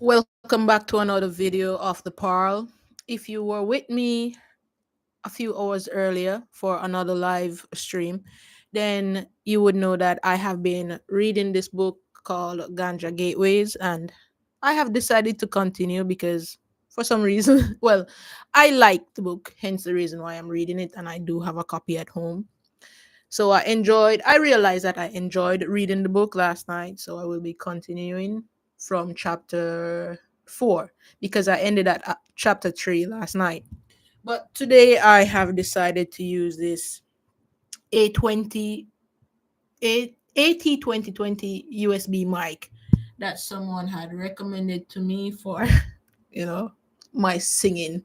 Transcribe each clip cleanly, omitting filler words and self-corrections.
Welcome back to another video of the Pearl. If you were with me a few hours earlier for another live stream, then you would know that I have been reading this book called Ganja Gateways, and I have decided to continue because for some reason, well, I like the book, hence the reason why I'm reading it, and I do have a copy at home. So I realized that I enjoyed reading the book last night, so I will be continuing from chapter 4 because I ended at chapter 3 last night. But today I have decided to use this A20 AT2020 USB mic that someone had recommended to me for, you know, my singing.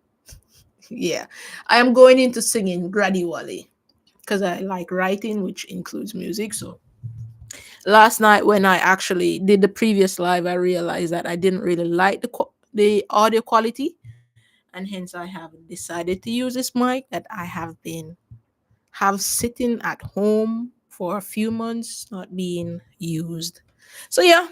Yeah. I am going into singing gradually because I like writing, which includes music. So last night when I actually did the previous live, I realized that I didn't really like the audio quality, and hence I have decided to use this mic that I have sitting at home for a few months, not being used. So yeah.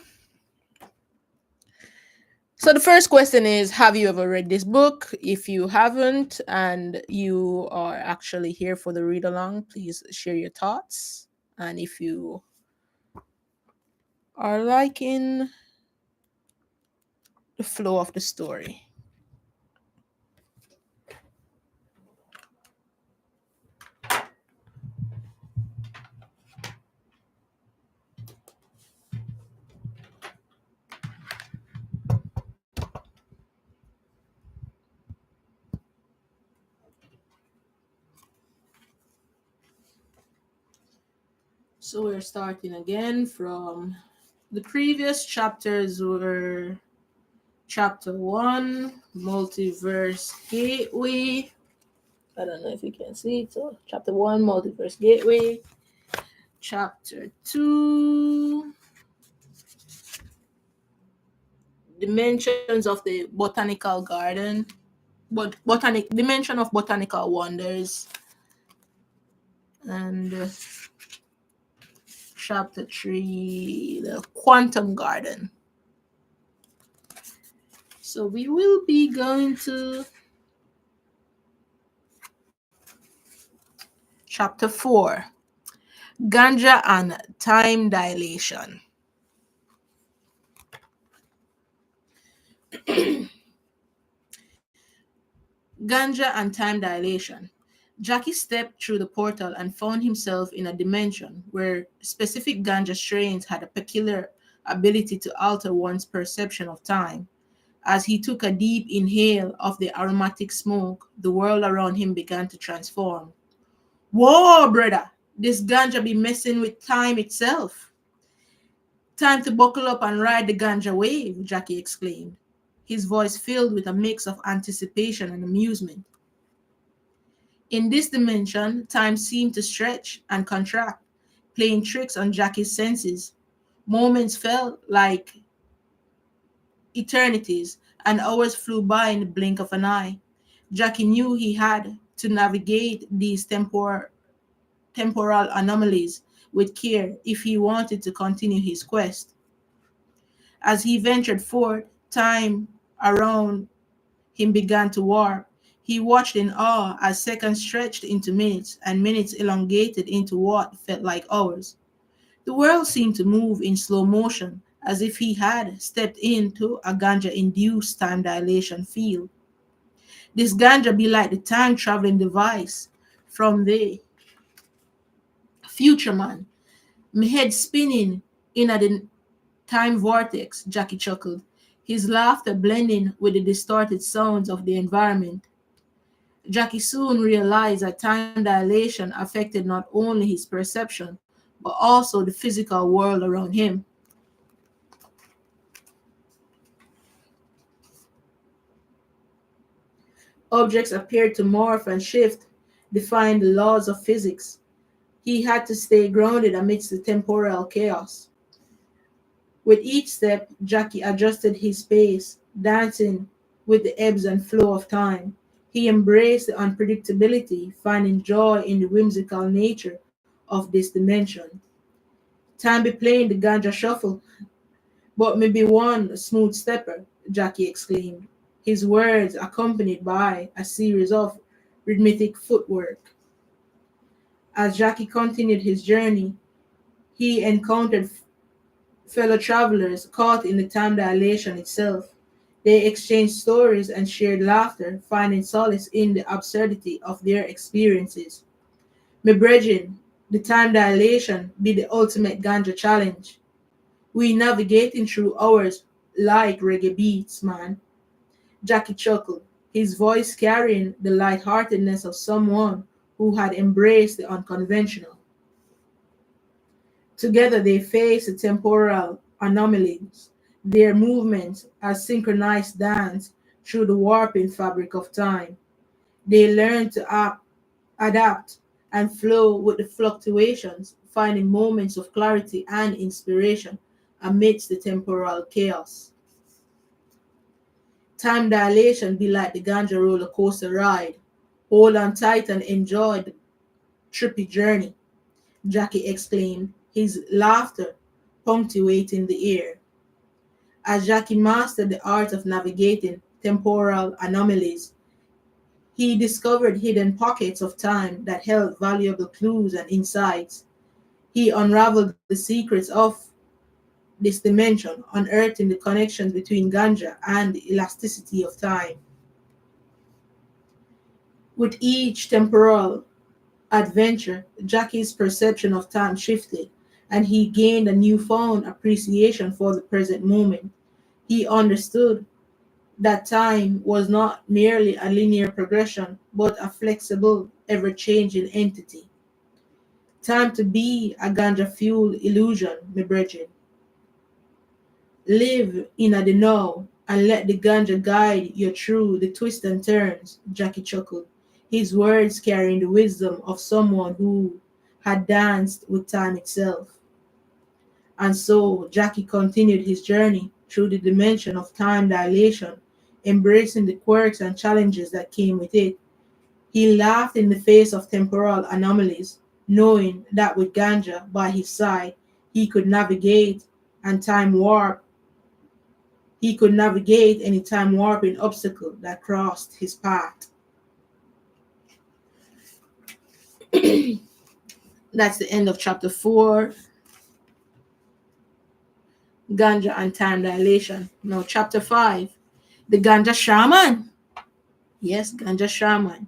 So the first question is, have you ever read this book? If you haven't and you are actually here for the read along, please share your thoughts. And if you are liking the flow of the story. So we're starting again from the previous chapters were chapter 1, Multiverse Gateway. I don't know if you can see it. So chapter 1, Multiverse Gateway. Chapter 2, Dimensions of the Botanical Garden. Dimension of Botanical Wonders. And chapter 3, the Quantum Garden. So we will be going to chapter 4, Ganja and Time Dilation. Ganja and Time Dilation. Jackie stepped through the portal and found himself in a dimension where specific ganja strains had a peculiar ability to alter one's perception of time. As he took a deep inhale of the aromatic smoke, the world around him began to transform. Whoa, brother, this ganja be messing with time itself. Time to buckle up and ride the ganja wave, Jackie exclaimed, his voice filled with a mix of anticipation and amusement. In this dimension, time seemed to stretch and contract, playing tricks on Jackie's senses. Moments felt like eternities, and hours flew by in the blink of an eye. Jackie knew he had to navigate these temporal anomalies with care if he wanted to continue his quest. As he ventured forth, time around him began to warp. He watched in awe as seconds stretched into minutes and minutes elongated into what felt like hours. The world seemed to move in slow motion, as if he had stepped into a ganja induced time dilation field. This ganja be like the time traveling device from the future man. My head spinning in a time vortex, Jackie chuckled, his laughter blending with the distorted sounds of the environment. Jackie soon realized that time dilation affected not only his perception, but also the physical world around him. Objects appeared to morph and shift, defying the laws of physics. He had to stay grounded amidst the temporal chaos. With each step, Jackie adjusted his pace, dancing with the ebbs and flow of time. He embraced the unpredictability, finding joy in the whimsical nature of this dimension. Time be playing the ganja shuffle, but maybe one smooth stepper, Jackie exclaimed, his words accompanied by a series of rhythmic footwork. As Jackie continued his journey, he encountered fellow travelers caught in the time dilation itself. They exchanged stories and shared laughter, finding solace in the absurdity of their experiences. My brethren, the time dilation be the ultimate ganja challenge. We navigating through hours like reggae beats, man. Jackie chuckled, his voice carrying the lightheartedness of someone who had embraced the unconventional. Together they faced the temporal anomalies, their movements as synchronized dance through the warping fabric of time. They learned to adapt, and flow with the fluctuations, finding moments of clarity and inspiration amidst the temporal chaos. Time dilation be like the Ganja roller coaster ride. Hold on tight and enjoy the trippy journey, Jackie exclaimed, his laughter punctuating the air. As Jackie mastered the art of navigating temporal anomalies, he discovered hidden pockets of time that held valuable clues and insights. He unraveled the secrets of this dimension, unearthing the connections between ganja and the elasticity of time. With each temporal adventure, Jackie's perception of time shifted, and he gained a newfound appreciation for the present moment. He understood that time was not merely a linear progression, but a flexible, ever changing entity. Time to be a ganja fueled illusion, my brethren. Live in the now and let the ganja guide you through the twists and turns, Jackie chuckled, his words carrying the wisdom of someone who had danced with time itself. And so Jackie continued his journey through the dimension of time dilation, embracing the quirks and challenges that came with it. He laughed in the face of temporal anomalies, knowing that with Ganja by his side, he could navigate and time warp. He could navigate any time warping obstacle that crossed his path. That's the end of chapter 4, Ganja and time dilation. Now, chapter 5, the Ganja Shaman. Yes, Ganja Shaman.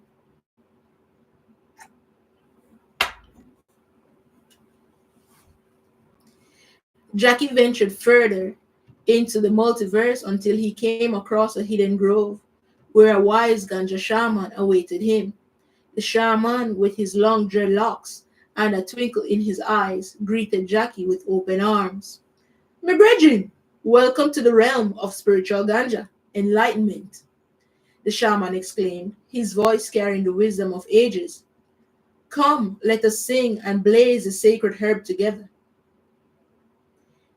Jackie ventured further into the multiverse until he came across a hidden grove where a wise Ganja shaman awaited him. The shaman, with his long dreadlocks and a twinkle in his eyes, greeted Jackie with open arms. My brethren, welcome to the realm of spiritual Ganja, enlightenment, the shaman exclaimed, his voice carrying the wisdom of ages. Come, let us sing and blaze the sacred herb together.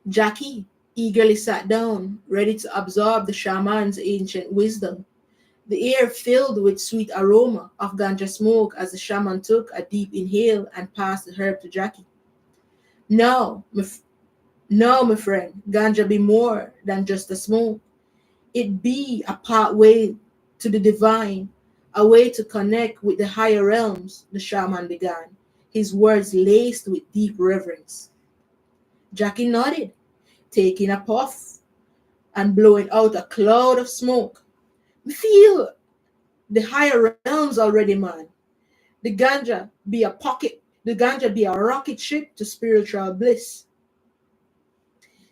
Jackie eagerly sat down, ready to absorb the shaman's ancient wisdom. The air filled with sweet aroma of ganja smoke as the shaman took a deep inhale and passed the herb to Jackie. Now, now, my friend, ganja be more than just a smoke. It be a pathway to the divine, a way to connect with the higher realms, the shaman began, his words laced with deep reverence. Jackie nodded, taking a puff and blowing out a cloud of smoke. We feel the higher realms already, man. The ganja be a rocket ship to spiritual bliss.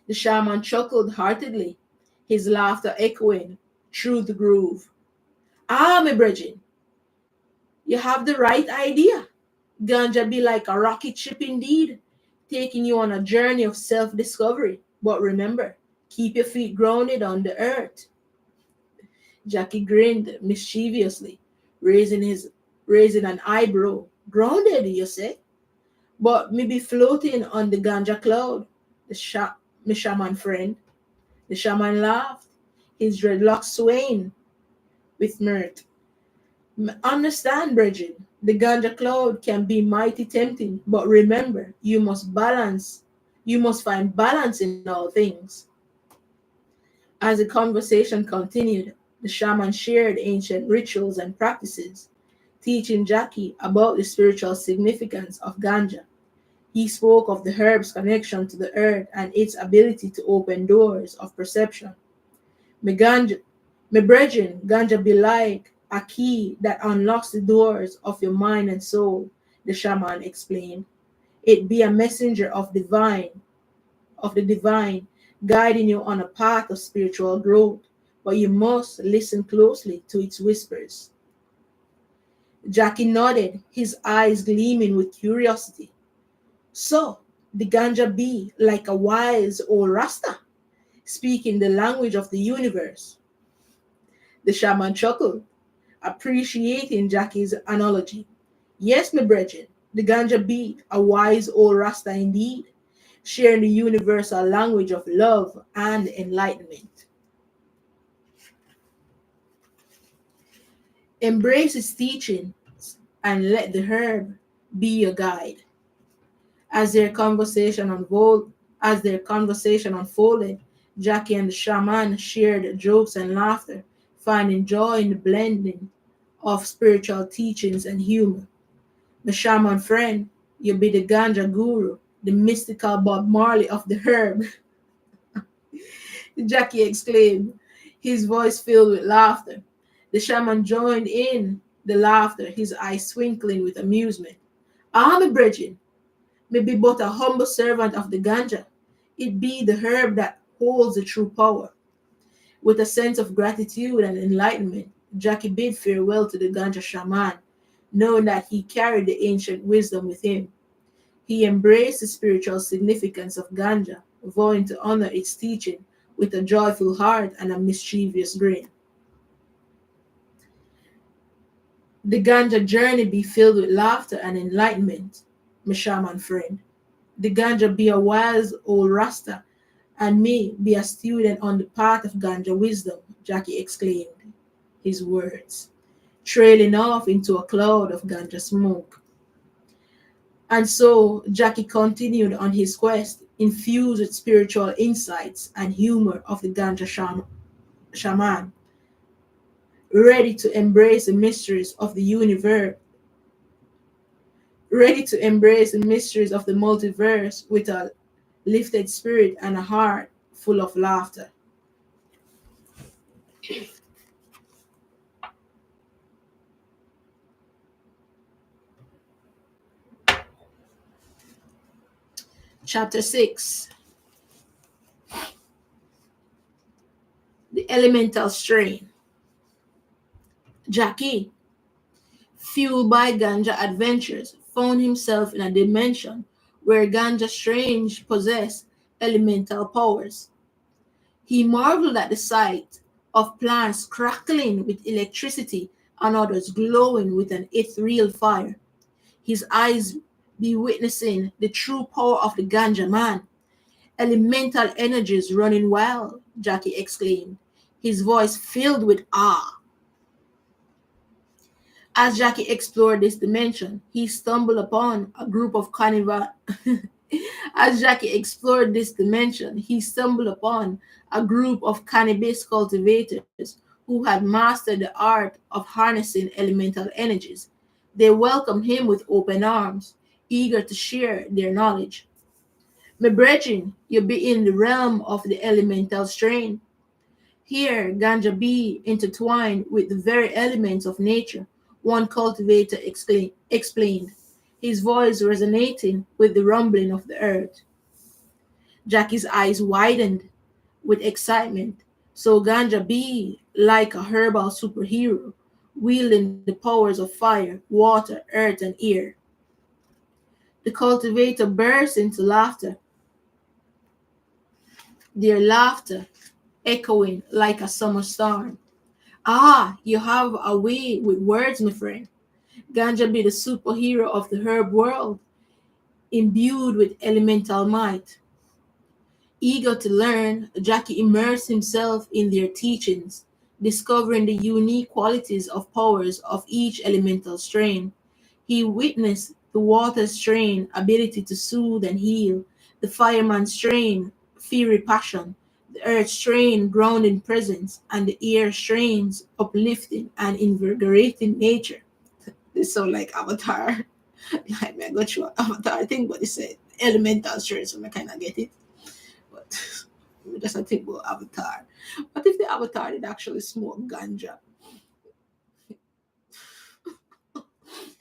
The shaman chuckled heartedly, his laughter echoing through the groove. Ah, my brethren, you have the right idea. Ganja be like a rocket ship indeed, taking you on a journey of self-discovery. But remember, keep your feet grounded on the earth. Jackie grinned mischievously, raising an eyebrow. Grounded, you say? But me be floating on the ganja cloud, my shaman friend. The shaman laughed, his dreadlocks swaying with mirth. Understand, brethren, the ganja cloud can be mighty tempting, but remember, you must find balance in all things. As the conversation continued, the shaman shared ancient rituals and practices, teaching Jackie about the spiritual significance of ganja. He spoke of the herb's connection to the earth and its ability to open doors of perception. Me ganja, me brethren, ganja be like a key that unlocks the doors of your mind and soul, the shaman explained. It be a messenger of the divine, guiding you on a path of spiritual growth, but you must listen closely to its whispers. Jackie nodded, his eyes gleaming with curiosity. So, the ganja be like a wise old Rasta, speaking the language of the universe. The shaman chuckled, appreciating Jackie's analogy. Yes, my brethren, the ganja be a wise old Rasta indeed, sharing the universal language of love and enlightenment. Embrace its teachings and let the herb be your guide. As their conversation unfolded, Jackie and the shaman shared jokes and laughter, finding joy in the blending of spiritual teachings and humor. The shaman friend, you be the ganja guru, the mystical Bob Marley of the herb, Jackie exclaimed, his voice filled with laughter. The shaman joined in the laughter, his eyes twinkling with amusement. Ah, my brethren, may be but a humble servant of the ganja. It be the herb that holds the true power. With a sense of gratitude and enlightenment, Jackie bid farewell to the ganja shaman, knowing that he carried the ancient wisdom with him. He embraced the spiritual significance of ganja, vowing to honor its teaching with a joyful heart and a mischievous grin. The ganja journey be filled with laughter and enlightenment, my shaman friend. The ganja be a wise old Rasta, and me be a student on the path of ganja wisdom, Jackie exclaimed, his words, trailing off into a cloud of ganja smoke. And so Jackie continued on his quest, infused with spiritual insights and humor of the ganja shaman, ready to embrace the mysteries of the universe, ready to embrace the mysteries of the multiverse with a lifted spirit and a heart full of laughter. Chapter 6. The Elemental Strain. Jackie, fueled by ganja adventures, found himself in a dimension where ganja strange possessed elemental powers. He marveled at the sight of plants crackling with electricity and others glowing with an ethereal fire. His eyes be witnessing the true power of the ganja man. Elemental energies running wild, Jackie exclaimed, his voice filled with awe. As Jackie explored this dimension, he stumbled upon a group of carnival. As Jackie explored this dimension, he stumbled upon a group of cannabis cultivators who had mastered the art of harnessing elemental energies. They welcomed him with open arms, eager to share their knowledge. My brethren, you be in the realm of the elemental strain. Here, ganja be intertwined with the very elements of nature, one cultivator explained, his voice resonating with the rumbling of the earth. Jackie's eyes widened with excitement. So ganja be like a herbal superhero, wielding the powers of fire, water, earth, and air. The cultivator burst into laughter, their laughter echoing like a summer storm. Ah, you have a way with words, my friend. Ganja be the superhero of the herb world, imbued with elemental might. Eager to learn, Jackie immersed himself in their teachings, discovering the unique qualities of powers of each elemental strain. He witnessed the water strain ability to soothe and heal, the fireman strain fiery passion, The earth strain, grounding presence, and the air strains, uplifting and invigorating nature. This sound like Avatar. Like, I go through Avatar thing, but they said elemental strains, so I kind of get it. But just I think about Avatar. What if the Avatar did actually smoke ganja?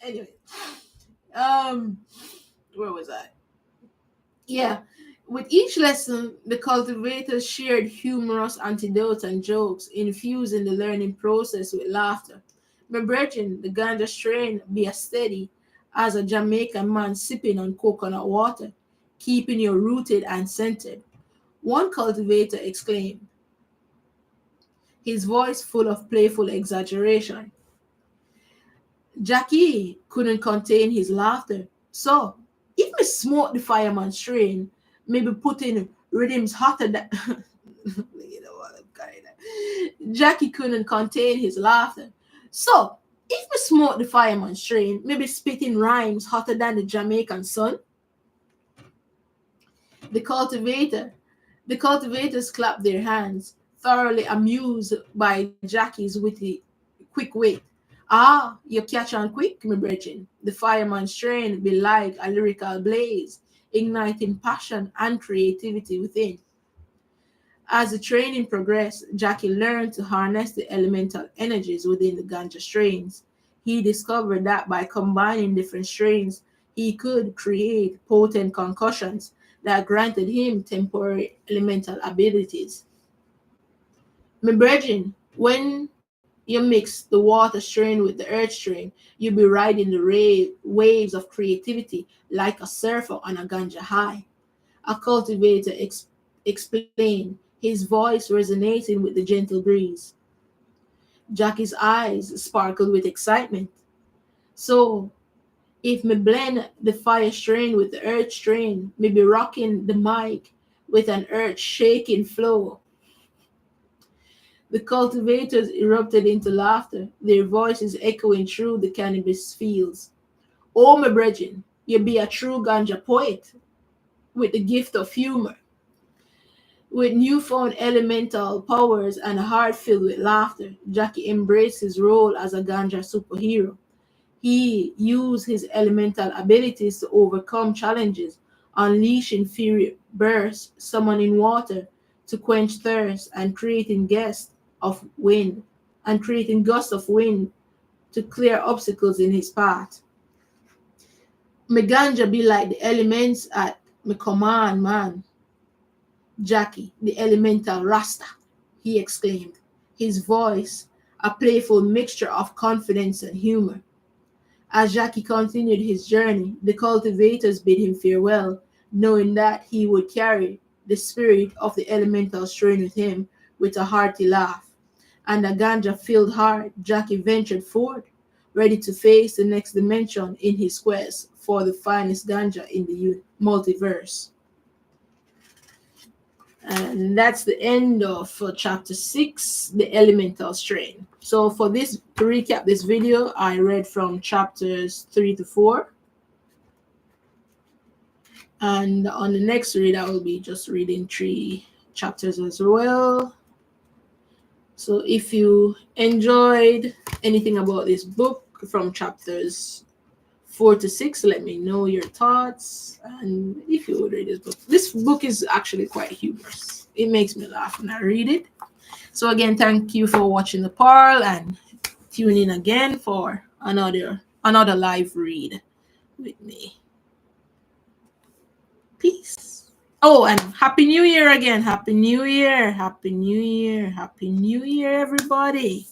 Anyway, um, where was I? Yeah. With each lesson, the cultivators shared humorous anecdotes and jokes, infusing the learning process with laughter. My brethren, the ganja strain be as steady as a Jamaican man sipping on coconut water, keeping you rooted and centered. One cultivator exclaimed, his voice full of playful exaggeration. Jackie couldn't contain his laughter. So, if me smoke the fireman strain, maybe putting rhythms hotter than. You know what I'm kind of. Jackie couldn't contain his laughter. So, if we smoke the fireman strain, maybe spitting rhymes hotter than the Jamaican sun. The cultivator, the cultivators clapped their hands, thoroughly amused by Jackie's quick wit. Ah, you catch on quick, me brethren. The fireman's strain be like a lyrical blaze, igniting passion and creativity within. As the training progressed, Jackie learned to harness the elemental energies within the ganja strains. He discovered that by combining different strains, he could create potent concussions that granted him temporary elemental abilities. My brethren, when you mix the water strain with the earth strain, you'll be riding the waves of creativity like a surfer on a ganja high. A cultivator explained, his voice resonating with the gentle breeze. Jackie's eyes sparkled with excitement. So, if me blend the fire strain with the earth strain, me be rocking the mic with an earth shaking flow. The cultivators erupted into laughter, their voices echoing through the cannabis fields. Oh, my brethren, you be a true ganja poet with the gift of humor. With newfound elemental powers and a heart filled with laughter, Jackie embraced his role as a ganja superhero. He used his elemental abilities to overcome challenges, unleashing fury bursts, summoning water to quench thirst, and creating gusts of wind to clear obstacles in his path. Me ganja be like the elements at me command, man. Jackie, the elemental Rasta, he exclaimed, his voice a playful mixture of confidence and humor. As Jackie continued his journey, the cultivators bid him farewell, knowing that he would carry the spirit of the elemental strain with him with a hearty laugh. And a ganja-filled heart, Jackie ventured forth, ready to face the next dimension in his quest for the finest ganja in the multiverse. And that's the end of chapter 6, the elemental strain. So for this, to recap this video, I read from chapters 3 to 4. And on the next read, I will be just reading 3 chapters as well. So if you enjoyed anything about this book from chapters 4 to 6, let me know your thoughts. And if you would read this book is actually quite humorous. It makes me laugh when I read it. So again, thank you for watching the Pearl, and tune in again for another live read with me. Peace. Oh, and Happy New Year again. Happy New Year. Happy New Year. Happy New Year, everybody.